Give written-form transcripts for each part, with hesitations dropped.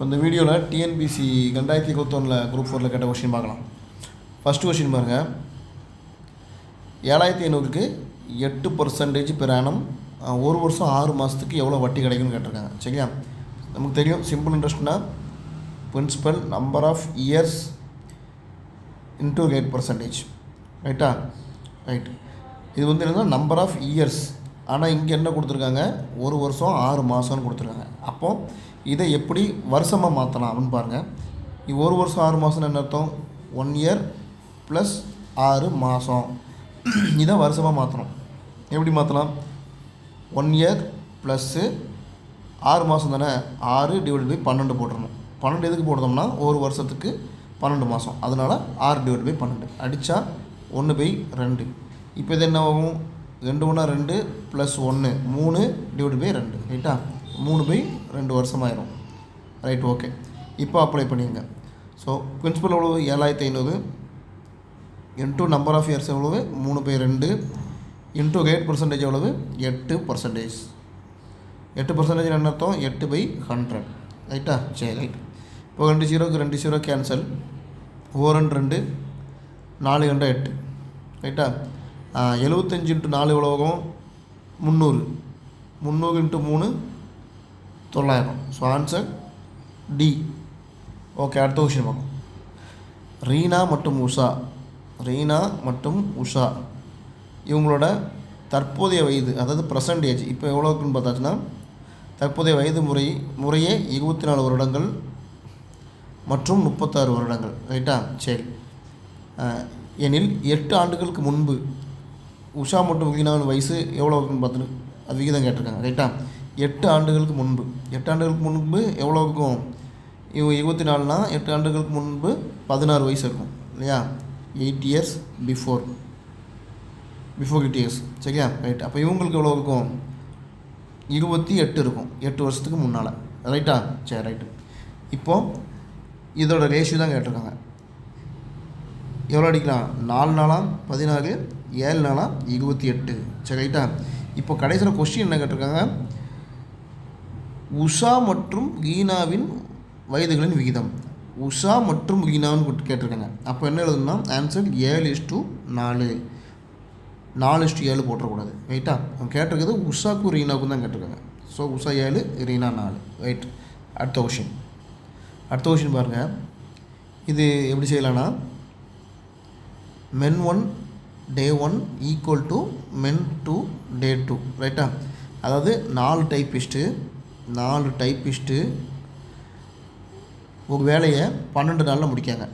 இந்த வீடியோவில் TNPSC 2021 group 4 கேட்ட கொஷின் பார்க்கலாம். ஃபஸ்ட்டு கொஷின் பாருங்கள். 7500க்கு 8% பெர் ஆனம் ஒரு வருஷம் 6 மாதத்துக்கு எவ்வளோ வட்டி கிடைக்குன்னு கேட்டிருக்காங்க. சரியா? நமக்கு தெரியும் சிம்பிள் இன்ட்ரெஸ்ட்னா principal number of years into 8%. ரைட்டா? ரைட். இது வந்து என்னன்னா நம்பர் ஆஃப் இயர்ஸ். ஆனால் இங்கே என்ன கொடுத்துருக்காங்க, ஒரு வருஷம் 6 மாதம்னு கொடுத்துருக்காங்க. அப்போது இதை எப்படி வருஷமாக மாற்றலாம் அப்படின்னு பாருங்கள். இது ஒரு வருஷம் 6 மாதம்னு என்ன அர்த்தம்? 1 இயர் ப்ளஸ் 6 மாதம். இதை வருஷமாக மாற்றணும். எப்படி மாற்றலாம்? 1 இயர் ப்ளஸ்ஸு 6 மாதம் தானே, 6 டிவைட் பை 12 போட்டுடணும். 12 எதுக்கு போடுறோம்னா ஒரு வருஷத்துக்கு 12 மாதம். அதனால் 6 டிவைட் பை 12 அடித்தா 1/2. இப்போ இது என்ன ஆகும்? 2 1 2 ப்ளஸ் 1 3 டிவைட் பை 2. ரைட்டா? 3/2 வருஷமாயிரும். Right, okay. இப்போ அப்ளை பண்ணிடுங்க. ஸோ பிரின்சிபல் எவ்வளவு? 7500 இன்ட்டு நம்பர் ஆஃப் இயர்ஸ் எவ்வளவு? 3/2 இன்ட்டு 8% எவ்வளவு? 8%. 8% என்ன அர்த்தம்? 8/100. ரைட்டா? சரி, ரைட். இப்போ 2 0க்கு 2 0 கேன்சல். 4 2 4 2 8. ரைட்டா? 75 இன்ட்டு 4 எவ்வளோ ஆகும்? 300. 300 into 3 900. So answer D. Okay, அடுத்த கொஷின் பார்ப்போம். ரீனா மற்றும் உஷா இவங்களோட தற்போதைய வயது, அதாவது பர்சன்டேஜ் இப்போ எவ்வளோ இருக்குன்னு பார்த்தாச்சுன்னா, தற்போதைய வயது முறையே 24 வருடங்கள் மற்றும் 36 வருடங்கள். ரைட்டா? சரி. எனில் 8 ஆண்டுகளுக்கு முன்பு உஷா மற்றும் ரீனாவின் வயசு எவ்வளோ இருக்குன்னு பார்த்துட்டு அது விகிதம் கேட்டிருக்காங்க. ரைட்டா? 8 ஆண்டுகளுக்கு முன்பு எவ்வளோ இருக்கும்? இவங்க 24னா 8 ஆண்டுகளுக்கு முன்பு 16 வயசு இருக்கும் இல்லையா? 8 இயர்ஸ் பிஃபோர் 8 இயர்ஸ். சரியா? ரைட். அப்போ இவங்களுக்கு எவ்வளோ இருக்கும்? 28 இருக்கும், 8 வருஷத்துக்கு முன்னால். ரைட்டா? சரி, ரைட்டு. இப்போது இதோட ரேஷியோ தான் கேட்டிருக்காங்க. எவ்வளோ அடிக்கலாம்? 4 நாளாக 16, 7 நாளாக 28. சரி, ரைட்டா? இப்போ கடைசியில் கொஸ்டின் என்ன கேட்டிருக்காங்க? உஷா மற்றும் ரீனாவின் வயதுகளின் விகிதம். உஷா மற்றும் ரீனாவின் கேட்டிருக்காங்க. அப்போ என்ன எழுதணும்னா ஆன்சர் 7:4. 4:7 போட்டக்கூடாது. ரைட்டா? அவங்க கேட்டிருக்கிறது உஷாக்கும் ரீனாவுக்கும் தான் கேட்டிருக்காங்க. ஸோ உஷா 7, ரீனா 4. ரைட். அடுத்த கொஷின் பாருங்கள். இது எப்படி செய்யலான்னா, men 1 day 1 equal to men 2 day 2. ரைட்டா? அதாவது 4 டைப்பிஸ்ட்டு ஒரு வேலையை 12 நாளில் முடிக்காங்க.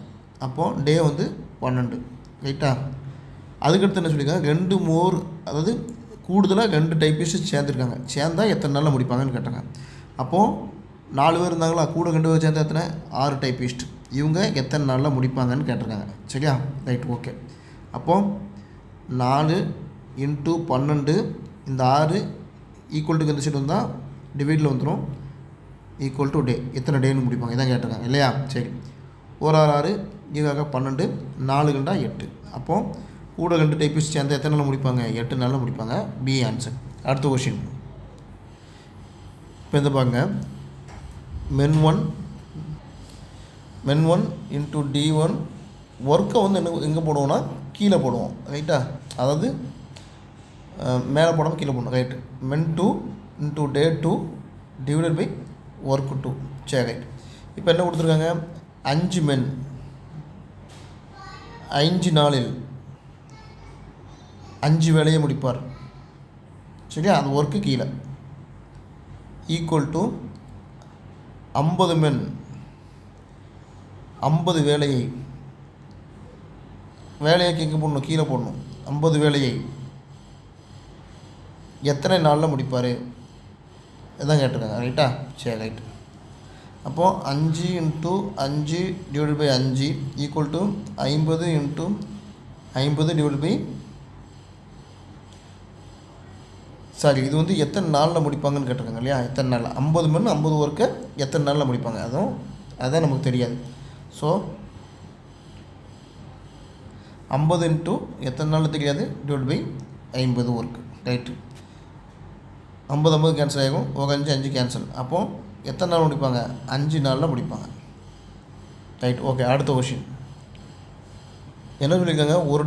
அப்போது டே வந்து 12. ரைட்டா? அதுக்கடுத்து என்ன சொல்லியிருக்காங்க? 2 மோர், அதாவது கூடுதலாக 2 டைப்பிஸ்ட்டு சேர்ந்துருக்காங்க. சேர்ந்தால் எத்தனை நாளில் முடிப்பாங்கன்னு கேட்டாங்க. அப்போது 4 பேர் இருந்தாங்களா, கூட 2 பேர் சேர்ந்தா எத்தனை? 6 டைப்பிஸ்ட். இவங்க எத்தனை நாளில் முடிப்பாங்கன்னு கேட்டிருக்காங்க. சரியா? Right, okay. அப்போது 4 இன்ட்டு 12 இந்த 6 ஈக்குவல் டு இந்த சைடு வந்தால் டிவைடில் வந்துடும், ஈக்குவல் டு டே. எத்தனை டேன்னு முடிப்பாங்க இதான் கேட்டிருக்காங்க இல்லையா? சரி. 1 6 6 இதாக 12, 4 2 8. அப்போது கூட 2 டைப்பிஸ்ட் சேர்ந்தால் எத்தனை நாளில் முடிப்பாங்க? 8 நாளில் முடிப்பாங்க. B answer. அடுத்த கொஷின் இப்போ இந்த பாருங்க. men 1 இன்ட்டு D1 ஒர்க்கை வந்து எங்கே போடுவோம்னா கீழே போடுவோம். ரைட்டா? அதாவது மேலே போடாமல் கீழே போடணும். Right. men 2 into day 2 divided by work 2. சரி, ரைட். இப்போ என்ன கொடுத்துருக்காங்க? 5 men 5 நாளில் 5 வேலையை முடிப்பார். சரியா? அந்த ஒர்க்கு கீழே ஈக்குவல் டு 50 men 50 வேலையை எங்கே போடணும்? கீழே போடணும். 50 வேலையை எத்தனை நாளில் முடிப்பார் இதான் கேட்டிருக்காங்க. ரைட்டா? சரி, ரைட். அப்போது 5 into 5 divide by 5 equal to 50 into 50 divide by இது வந்து எத்தனை நாளில் முடிப்பாங்கன்னு கேட்டிருக்காங்க இல்லையா? எத்தனை நாள்? 50 men 50 ஒர்க்கை எத்தனை நாளில் முடிப்பாங்க அதான் நமக்கு தெரியாது. ஸோ 50 இன்ட்டு எத்தனை நாளில் தெரியாது divide by 50 work. Right. 50 50 cancel ஆகும். ஒரு 5 5 கேன்சல். அப்போது எத்தனை நாள் முடிப்பாங்க? 5 நாளில் முடிப்பாங்க. Right, okay. அடுத்த கொஷின் என்ன சொல்லியிருக்காங்க? ஒரு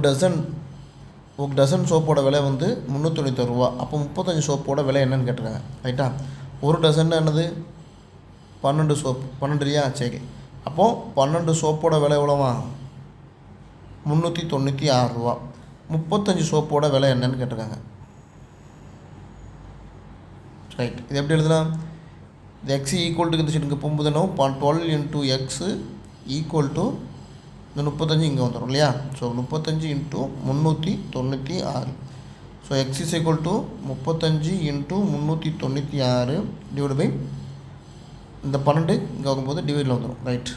டசன் சோப்போட விலை வந்து 396 ரூபா. அப்போ 35 சோப்போட விலை என்னன்னு கேட்டிருக்காங்க. ரைட்டா? ஒரு டசன் என்னது? 12 சோப். 12 இல்லையா? சரி. அப்போது 12 சோப்போட விலை எவ்வளோவா? 396 ரூபா. 35 சோப்போட விலை என்னன்னு கேட்டிருக்காங்க. ரைட், இது எப்படி எழுதலாம்? இந்த எக்ஸ் ஈக்குவல் டு இந்த சைடுக்கு போகும்போது என்ன 12 இன்ட்டு எக்ஸு ஈக்குவல் டு இந்த 35 இங்கே வந்துடும் இல்லையா? So 35 into 396. So x is equal to 35 into 396 divide by இந்த 12 இங்கே வரும்போது டிவைடில் வந்துடும். ரைட்,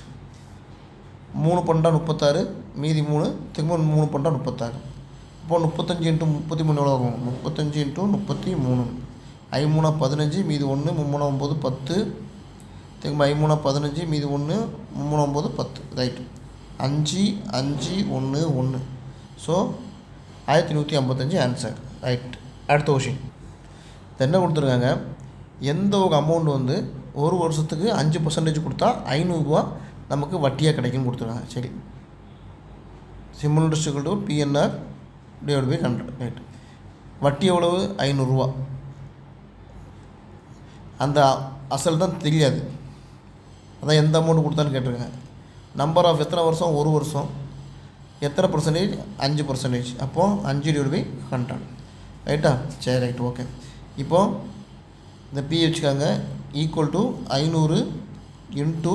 3 பண்டா 36, மீதி 3 திரும்ப 3 பண்டா 36. இப்போது 35 இன்ட்டு 33 எவ்வளோ ஆகும்? 35 இன்ட்டு 33 5 15, மீதி 1 3 9 10, திரும்ப 5 15, மீதி 1 3 9 10. ரைட், 5 5 1 1. So 1155 answer. ரைட், அடுத்த கொஷின் என்ன கொடுத்துருக்காங்க? எந்த ஒரு அமௌண்ட் வந்து ஒரு வருஷத்துக்கு 5% கொடுத்தா 500 ரூபா நமக்கு வட்டியாக கிடைக்கும்னு கொடுத்துருக்காங்க. சரி, simple interest to PNR divide by 100. Right, வட்டி எவ்வளவு? 500 ரூபா. அந்த அசல் தான் தெரியாது. அதான் எந்த அமௌண்ட் கொடுத்தான்னு கேட்டிருக்காங்க. நம்பர் ஆஃப் எத்தனை வருஷம்? ஒரு வருஷம். எத்தனை பர்சன்டேஜ்? 5%. அப்போது 5 டிவைட் பை 100. ரைட்டா? சரி, ரைட், ஓகே. இப்போது இந்த பி வச்சுக்காங்க ஈக்குவல் டு 500 இன்ட்டு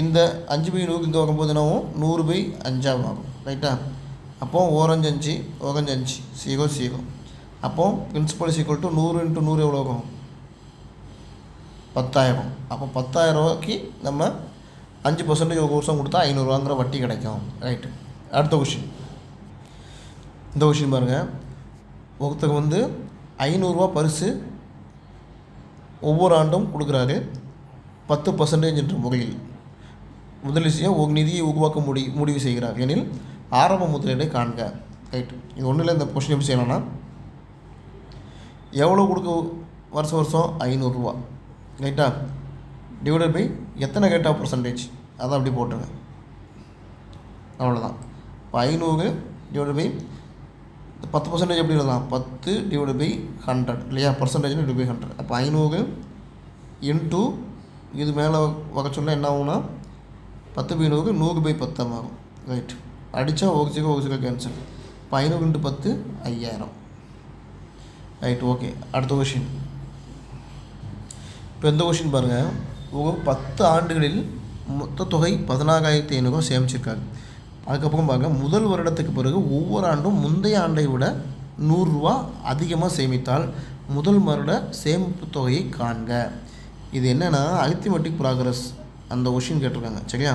இந்த 5 பை 100 இங்கே வரும்போது என்னவும் 100 பை 5 ஆகும். ரைட்டா? அப்போது ஓரஞ்சு 5 ஓரஞ்சு 5 0 0. அப்போது principal is equal to 100 into 100 எவ்வளோ ஆகும்? 10,000. அப்போ 10,000 ரூபாய்க்கு நம்ம 5% ஒரு வருஷம் கொடுத்தா 500 ரூபாங்கிற வட்டி கிடைக்கும். ரைட்டு, அடுத்த கொஷின். இந்த கொஷின் பாருங்கள். ஒருத்தர் வந்து 500 ரூபா பரிசு ஒவ்வொரு ஆண்டும் கொடுக்குறாரு 10% என்ற முறையில். முதலீசியாக ஒரு நிதியை உருவாக்க முடிவு செய்கிறார் எனில் ஆரம்ப முதலீடை காண்க. ரைட், இது ஒன்றும் இல்லை. இந்த கொஷின் எப்படி செய்யலாம்னா, எவ்வளோ கொடுக்க வருஷம் 500 ரூபா. ரைட்டா? டிவைடட் பை எத்தனை கேட்டா பர்சன்டேஜ், அதான் அப்படி போட்டுருங்க. அவ்வளோதான். இப்போ 500 டிவைடட் பை 10% எப்படி எழுதலாம்? 10 டிவைடட் பை 100 இல்லையா? பர்சன்டேஜ்னு டிவைட் பை 100. அப்போ 500 இன்ட்டு இது மேலே வகை சொல்ல என்ன ஆகும்னா 10 பை 100 100 பை 10 ஆகும். ரைட், அடித்தா ஒரு சிக்கல் கேன்சல். இப்போ 500 இன்ட்டு 10 5000. Right, okay. அடுத்த கொஷின். இப்போ எந்த கொஷின் பாருங்கள். ஒரு 10 ஆண்டுகளில் மொத்த தொகை 16,500 சேமிச்சிருக்காங்க. அதுக்கப்புறம் பாருங்கள், முதல் வருடத்துக்கு பிறகு ஒவ்வொரு ஆண்டும் முந்தைய ஆண்டை விட 100 ரூபா அதிகமாக சேமித்தால் முதல் வருட சேமிப்பு தொகையை காண்க. இது என்னென்னா அரித்மெட்டிக் ப்ராக்ரஸ் அந்த கொஷின் கேட்டிருக்காங்க. சரியா?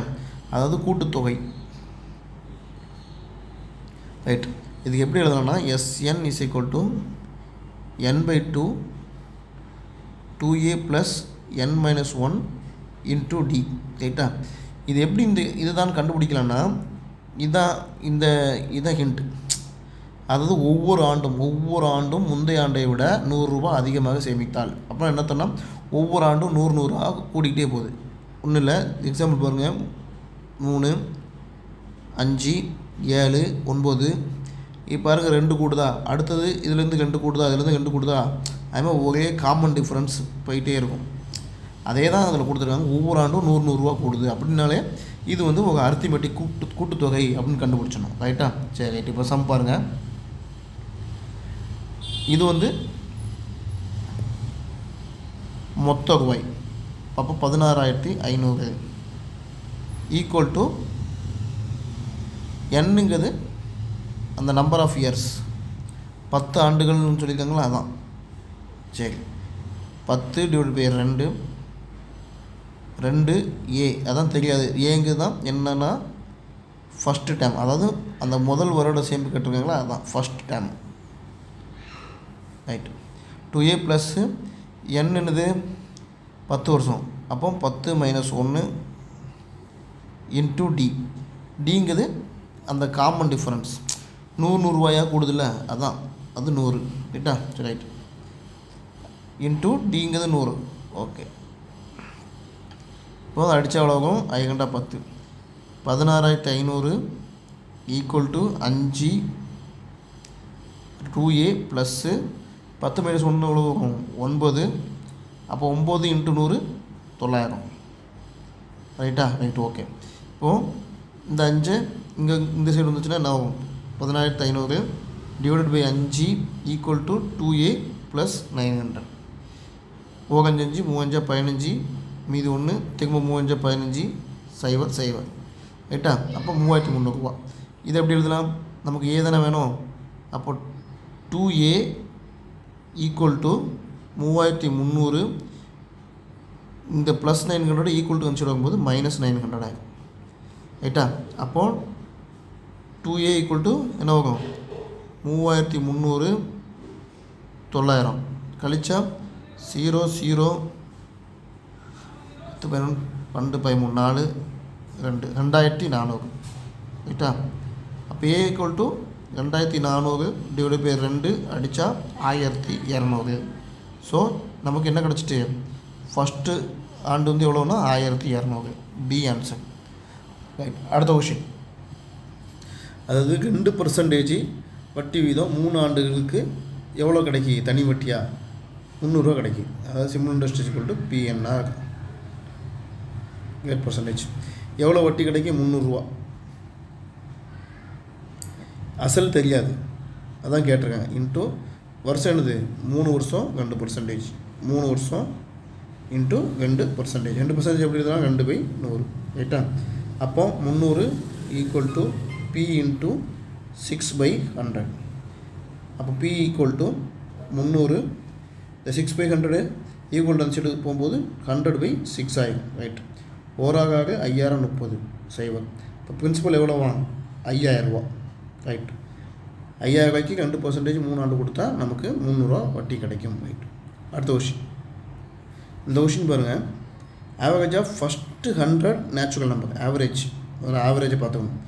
அதாவது கூட்டுத்தொகை. ரைட், இதுக்கு எப்படி எழுதலாம்னா SN is equal to n/2 2a + n-1 into D. ரைட்டா? இது எப்படி இதுதான் கண்டுபிடிக்கலான்னா இதான் ஹிண்ட். அதாவது ஒவ்வொரு ஆண்டும் முந்தைய ஆண்டை விட 100 ரூபா அதிகமாக சேமித்தால் அப்புறம் என்ன பண்ணால் ஒவ்வொரு ஆண்டும் 100 கூட்டிகிட்டே போகுது. ஒன்றும் இல்லை, எக்ஸாம்பிள் பாருங்கள். 3 5 7 9. இப்போ பாருங்க 2 கூடுதா, அடுத்தது இதுலேருந்து 2 கூடுதா, இதுலேருந்து 2 கூடுதா, அதுமாதிரி ஒரே காமன் டிஃப்ரென்ஸ் போயிட்டே இருக்கும். அதே தான் அதில் கொடுத்துருக்காங்க. ஒவ்வொரு ஆண்டும் 100 ரூபா கூடுது அப்படின்னாலே இது வந்து ஒரு அரித்மெட்டிக் கூட்டுத்தொகை அப்படின்னு கண்டுபிடிச்சணும். ரைட்டா? சரி, ரைட். இப்போ சம் பாருங்கள். இது வந்து மொத்த ரூபாய். அப்போ 16,500 ஈக்குவல் டு என்னங்கிறது அந்த நம்பர் ஆஃப் இயர்ஸ் 10 ஆண்டுகள்னு சொல்லியிருக்காங்களா, அதான். சரி, 10 டிவைட் பை 2 ஏ, அதான் தெரியாது. ஏங்கிறது தான் என்னென்னா ஃபஸ்ட்டு டைம், அதாவது அந்த முதல் வருட சேமிப்பு கட்டுருக்காங்களா, அதுதான் first time. Right. 2a plus n என்னது 10 வருஷம். அப்போ 10 - 1 இன்ட்டு டி. டிங்கிறது அந்த காமன் டிஃப்ரென்ஸ். 100 ரூபாயாக கூடுதில்ல, அதான் அது 100. ரைட்டா? சரி, ரைட். இன்ட்டு டிங்கிறது 100. ஓகே, இப்போ அடித்தா எவ்வளோகும் 5×10 16,500 ஈக்குவல் டு 5 2a ப்ளஸ்ஸு 10 - 1 எவ்வளோ வரும் 9. அப்போ 9 × 100 900. ரைட்டா? Right, okay. இப்போது இந்த 5 இங்கே இந்த சைடு வந்துச்சுன்னா என்ன ஆகும் 16,500 divided by 5 equal to 2a plus 900. 5 3 15 மீதி 1 திரும்ப 3 15 0 0. ரைட்டா? அப்போ 3300 ரூபா. இது எப்படி எழுதலாம்? நமக்கு ஏ தானே வேணும். அப்போ 2a ஈக்குவல் டு 3300 இந்த ப்ளஸ் 900 ஈக்குவல் டு கன்சிடர் ஆகும்போது மைனஸ் 900 ஆகும். ரைட்டா? அப்போது 2a ஈக்குவல் டு என்ன ஆகும் 3300 900 கழிச்சா 0 0 10 12 13 4 2 2400. ரைட்டா? அப்போ a equal to 2400 divide by 2 அடித்தா 1200. ஸோ நமக்கு என்ன கிடச்சிட்டு ஃபஸ்ட்டு ஆண்டு வந்து எவ்வளோன்னா 1200. B answer. ரைட், அடுத்த கொஷின். அதாவது 2% வட்டி வீதம் 3 ஆண்டுகளுக்கு எவ்வளோ கிடைக்கி தனி வட்டியாக 300 ரூபா கிடைக்கி. அதாவது simple interest equal to PNR. 8% எவ்வளோ வட்டி கிடைக்கும் 300 ரூபா. அசல் தெரியாது, அதான் கேட்டிருக்காங்க. இன்ட்டு வருஷம் என்னது 3 வருஷம் 2%. 3 வருஷம் இன்ட்டு 2%. 2% எப்படி இருந்தாலும் 2/100. ரைட்டா? அப்போ 300 ஈக்குவல் டு பி இன்ட்டு 6/100. அப்போ பி ஈக்குவல் டு 300 இந்த 6/100 ஈக்குவல் டு சைடு போகும்போது 100/6 ஆகும். ரைட், ஓராக 5030 செய்வோம். இப்போ பிரின்சிபல் எவ்வளோ வாங்க 5000 ரூபா. ரைட், 5000 ரூபாய்க்கு 2% 3 ஆண்டு கொடுத்தா நமக்கு 300 ரூபா வட்டி கிடைக்கும். ரைட், அடுத்த கொஷின். இந்த கொஷின் பாருங்கள். Average of first 100 natural number. ஆவரேஜை பார்த்துக்கணும்.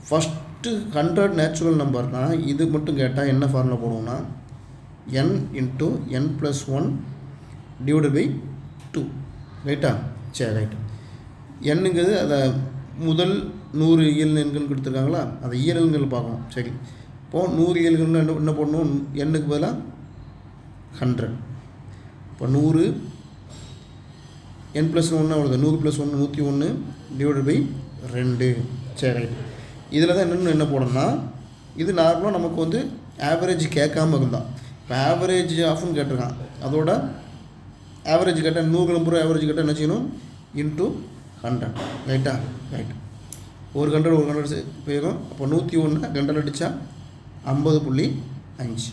ஃபஸ்ட்டு 100 நேச்சுரல் நம்பர்னால் இது மட்டும் கேட்டால் என்ன ஃபார்முலா போடுவோம்னா n × n+1 டிவைடட் பை 2. ரைட்டா? சரி, ரைட்டு. என்னங்கிறது அதை முதல் 100 இயல் எண்கள் கொடுத்துருக்காங்களா, அதை இயல் எண்கள் பார்க்கணும். சரி, இப்போது 100 இயல்கள் என்ன பண்ணணும், எண்ணுக்கு பதிலாக 100. இப்போ 100 n+1 வருது. 100 + 1 101 டிவைடட் பை 2. சரி, ரைட். இதில் தான் என்ன போடணும்னா இது நார்மலாக நமக்கு வந்து ஆவரேஜ் கேட்காம இருந்தால், இப்போ ஆவரேஜ் ஆஃப்னு கேட்டிருக்கான். அதோட ஆவரேஜ் கேட்டால் 100 நம்பர் ஆவரேஜ் கேட்டால் என்ன செய்யணும் இன்ட்டு 100. ரைட்டா? ரைட். ஒரு 100 போயிடும். அப்போ 101 2 அடித்தா 50.5.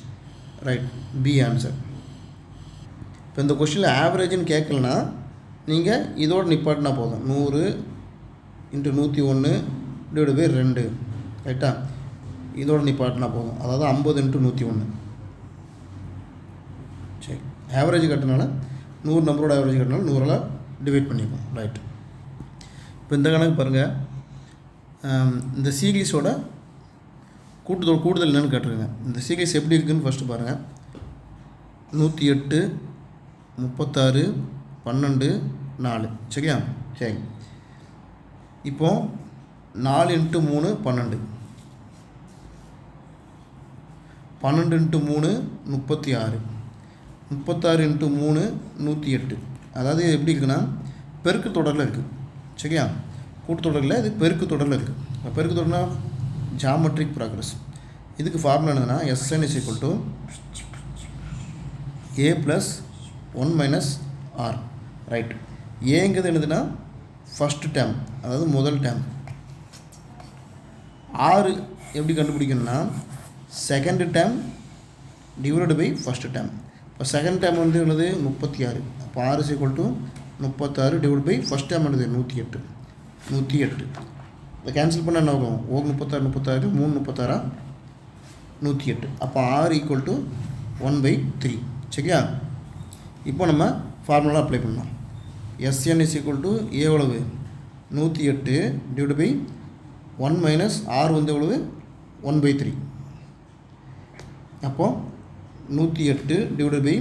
Right, B answer. இப்போ இந்த கொஸ்டினில் ஆவரேஜ்னு கேட்கலனா நீங்கள் இதோடு நிப்பாட்டினா போதும். 100 × 101 டிவைட் பை 2. ரைட்டா? இதோடு நிப்பாட்டினா போதும். அதாவது 50 × 101. சரி, ஆவரேஜ் கட்டினால 100 நம்பரோட ஆவரேஜ் கட்டினால 100ஆல் டிவைட் பண்ணிப்போம். ரைட். இப்போ இந்த கணக்கு பாருங்கள். இந்த சீரீஸோட கூடுதல் என்னென்னு கேட்டிருக்கேங்க. இந்த சீரீஸ் எப்படி இருக்குதுன்னு ஃபஸ்ட்டு பாருங்கள். 108 36 12 4. சரியா? சரி, இப்போது 4 × 3 12. 12 × 3 36. 36 × 3 108. அதாவது எப்படி இருக்குன்னா பெருக்கு தொடரில் இருக்குது. சரியா? கூட்டுத்தொடரில் இது பெருக்கு தொடரில் இருக்குது. பெருக்கு தொடர்னா ஜாமெட்ரிக் ப்ராக்ரஸ். இதுக்கு ஃபார்முலா என்னதுன்னா Sn = a + 1 - r. ரைட். ஏங்கிறது என்னதுன்னா ஃபஸ்ட்டு டேம், அதாவது முதல் டேம். 6 எப்படி கண்டுபிடிக்கணும்னா second term divided by first term. இப்போ செகண்ட் டேம் வந்து என்னது 36. அப்போ r = 36 divide by first term என்னது 108. இதை கேன்சல் பண்ணால் என்ன ஆகும்? 36 3 36 108. அப்போ r = 1/3. சரியா? இப்போ நம்ம ஃபார்முலா அப்ளை பண்ணலாம். Sn = a எவ்வளவு 108 டிவைட் பை 1 - r வந்து எவ்வளவு 1/3. அப்போது 108 டிவைட் பை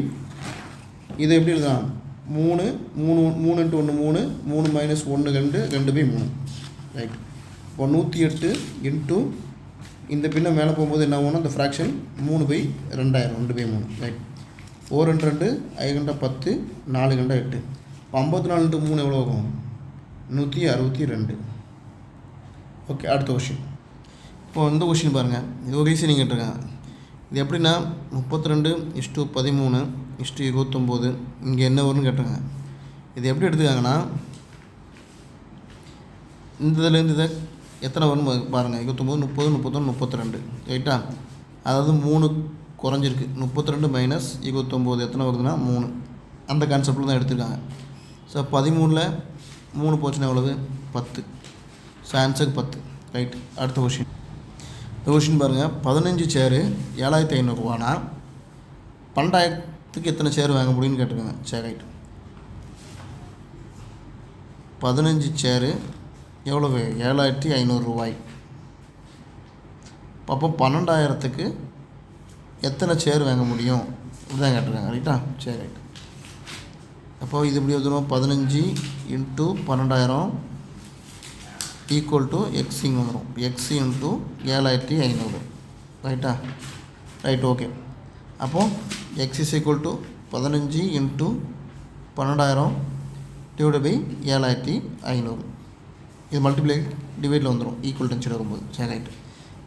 இதை எப்படி எழுதலாம் 3 3 3 இன்ட்டு 1 3 3 மைனஸ் 1 2 2/3 ரைட். இப்போ 108 இன்ட்டு இந்த பின்ன மேலே போகும்போது என்ன ஆகும்னா இந்த ஃப்ராக்ஷன் 3/2000 2/3 ரைட். 4 இன்ட்டு 2 5 10 4 8. இப்போ 54 இன்ட்டு 3 எவ்வளோ ஆகும்? 162. ஓகே, அடுத்த கொஷின். இப்போ இந்த கொஷின் பாருங்கள், இது ஒரு ரீசனிங் கேட்டிருக்காங்க. இது எப்படின்னா 32:13:29 இங்கே என்ன வரும்னு கேட்டிருக்காங்க. இது எப்படி எடுத்துக்காங்கன்னா இந்த இதுலேருந்து இதை எத்தனை வரும் பாருங்கள். 29 30 31 32 ரைட்டா. அதாவது 3 குறைஞ்சிருக்கு. 32 மைனஸ் 29 எத்தனை வருதுன்னா 3. அந்த கான்செப்டில் தான் எடுத்துருக்காங்க. ஸோ 13ல் 3 போச்சுன்னா எவ்வளவு? 10. So answer 10 right. அடுத்த கொஷின். இந்த கொஷின் பாருங்கள், 15 சேரு 7500 ரூபானா 12,000க்கு எத்தனை சேர் வாங்க முடியும்னு கேட்டிருக்காங்க. சரி ரைட். 15 சேரு எவ்வளவு? 7500 ரூபாய். அப்போ 12,000க்கு எத்தனை சேர் வாங்க முடியும் இப்படிதான் கேட்டிருக்காங்க ரைட்டா. சரி ரைட். அப்போது இது எப்படி வந்துடும்? 15 இன்ட்டு 12,000 ஈக்குவல் டு எக்ஸ் இங்கே வந்துடும். எக்ஸ் இன்ட்டு 7500 ரைட்டா. Right okay. அப்போது x is equal to 15 into 12,000 divide by 7500. இது மல்டிப்ளை டிவைடில் வந்துடும் ஈக்குவல் டென்ஷன் வரும்போது. சரி ரைட்டு.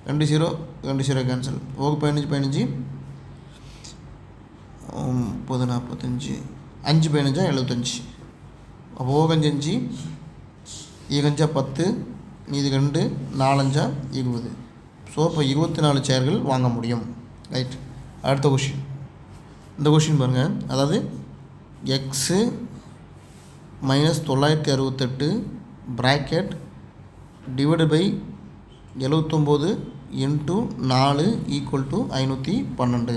2 0 2 0 கேன்சல். 15 15 30 45 5 15 75. அப்போ 5 5 10 மீதி 2 4 20. ஸோ இப்போ 24 சேர்கள் வாங்க முடியும் ரைட். அடுத்த கொஷின். இந்த கொஷின் பாருங்கள், அதாவது x minus 968 bracket divide by 79 into 4 equal to 512.